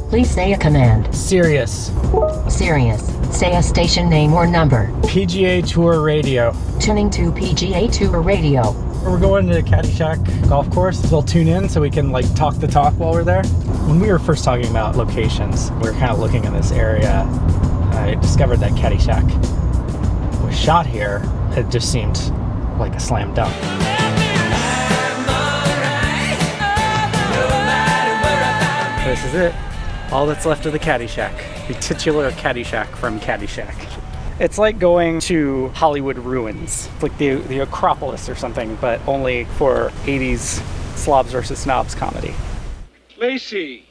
Please say a command. Sirius. Sirius. Say a station name or number. PGA Tour Radio. Tuning to PGA Tour Radio. We're going to Caddyshack golf course. We'll tune in so we can talk the talk while we're there. When we were first talking about locations, we were kind of looking in this area. I discovered that Caddyshack was shot here. It just seemed like a slam dunk. This is it. All that's left of the Caddyshack. The titular Caddyshack from Caddyshack. It's like going to Hollywood ruins. It's like the Acropolis or something, but only for 80s slobs versus snobs comedy. Lacey!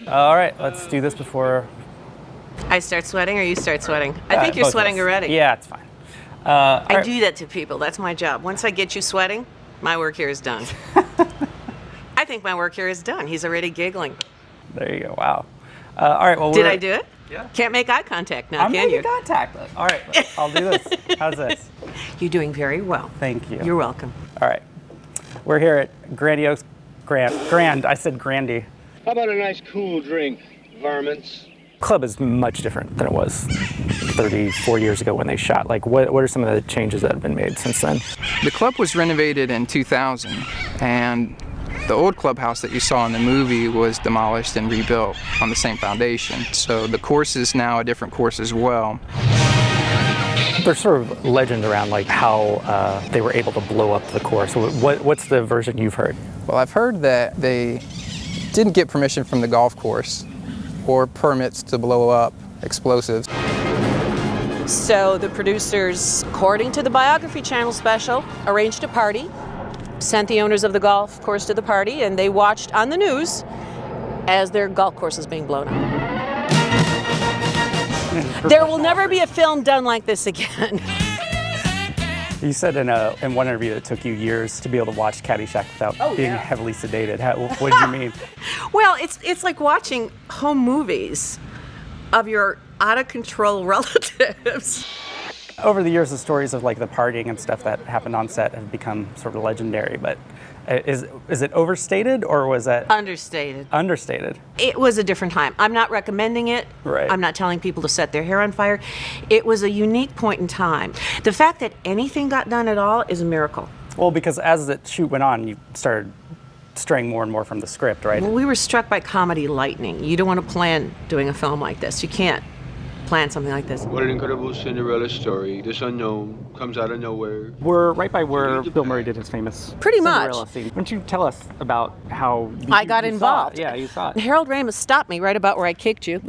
All right, let's do this before... I start sweating or you start sweating? I think you're sweating already. Yeah, it's fine. I do that to people. That's my job. Once I get you sweating, my work here is done. I think my work here is done. He's already giggling. There you go. Wow. All right. Well, did I do it? Yeah. Can't make eye contact now, I'm can you? making contact. All right. I'll do this. How's this? You're doing very well. Thank you. You're welcome. All right. We're here at Grandiose Grand. I said Grandy. How about a nice cool drink, varmints? Club is much different than it was 34 years ago when they shot. What are some of the changes that have been made since then? The club was renovated in 2000, and the old clubhouse that you saw in the movie was demolished and rebuilt on the same foundation. So the course is now a different course as well. There's sort of legend around how they were able to blow up the course. What's the version you've heard? Well, I've heard that they didn't get permission from the golf course or permits to blow up explosives. So the producers, according to the Biography Channel special, arranged a party, sent the owners of the golf course to the party, and they watched on the news as their golf course was being blown up. There will never be a film done like this again. You said in one interview it took you years to be able to watch Caddyshack without being heavily sedated. What did you mean? Well, it's like watching home movies of your out-of-control relatives. Over the years, the stories of the partying and stuff that happened on set have become sort of legendary, but is it overstated or was that... Understated. Understated. It was a different time. I'm not recommending it. Right. I'm not telling people to set their hair on fire. It was a unique point in time. The fact that anything got done at all is a miracle. Well, because as the shoot went on, you started straying more and more from the script, right? Well, we were struck by comedy lightning. You don't want to plan doing a film like this. You can't plan something like this. What an incredible Cinderella story. This unknown comes out of nowhere. We're right by where Bill Murray did his famous Pretty much. Cinderella scene. Why don't you tell us about how I got involved. Yeah, you saw it. Harold Ramis stopped me right about where I kicked you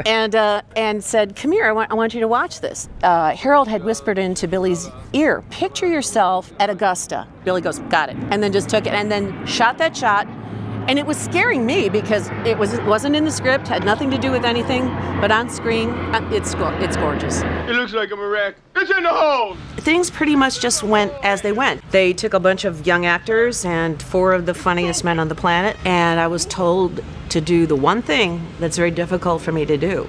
and said, come here, I want you to watch this. Harold had whispered into Billy's ear, picture yourself at Augusta. Billy goes, got it. And then just took it and then shot that shot. And it was scaring me because it wasn't in the script, had nothing to do with anything, but on screen, it's gorgeous. It looks like I'm a wreck. It's in the hole! Things pretty much just went as they went. They took a bunch of young actors and 4 of the funniest men on the planet, and I was told to do the one thing that's very difficult for me to do,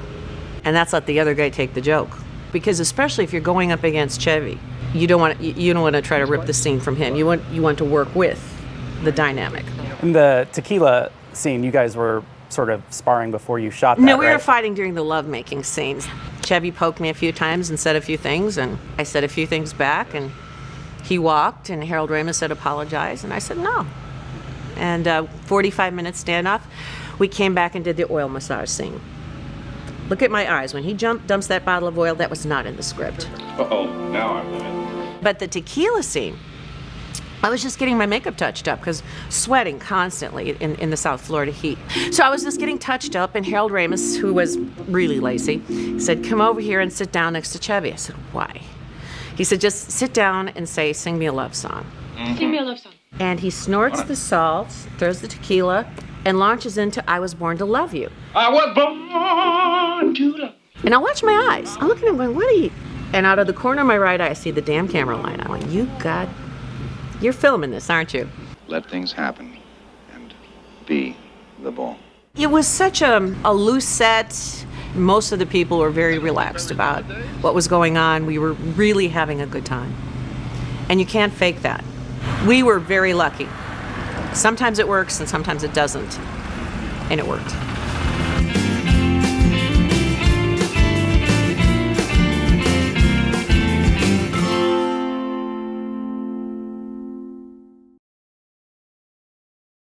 and that's let the other guy take the joke. Because especially if you're going up against Chevy, you don't want to try to rip the scene from him. You want to work with the dynamic. In the tequila scene, you guys were sort of sparring before you shot that, No, we right? were fighting during the lovemaking scenes. Chevy poked me a few times and said a few things, and I said a few things back, and he walked, and Harold Ramis said apologize, and I said no. And 45-minute standoff, we came back and did the oil massage scene. Look at my eyes. When he dumps that bottle of oil, that was not in the script. Uh-oh, now I'm in it. But the tequila scene, I was just getting my makeup touched up because sweating constantly in the South Florida heat. So I was just getting touched up, and Harold Ramis, who was really lazy, said, come over here and sit down next to Chevy. I said, why? He said, just sit down and say, sing me a love song. Sing me a love song. And he snorts the salt, throws the tequila, and launches into I Was Born to Love You. I was born to love. And I watch my eyes. I'm looking at him going, what are you? And out of the corner of my right eye, I see the damn camera line. I went, you're filming this, aren't you? Let things happen and be the ball. It was such a loose set. Most of the people were very relaxed about what was going on. We were really having a good time. And you can't fake that. We were very lucky. Sometimes it works and sometimes it doesn't. And it worked.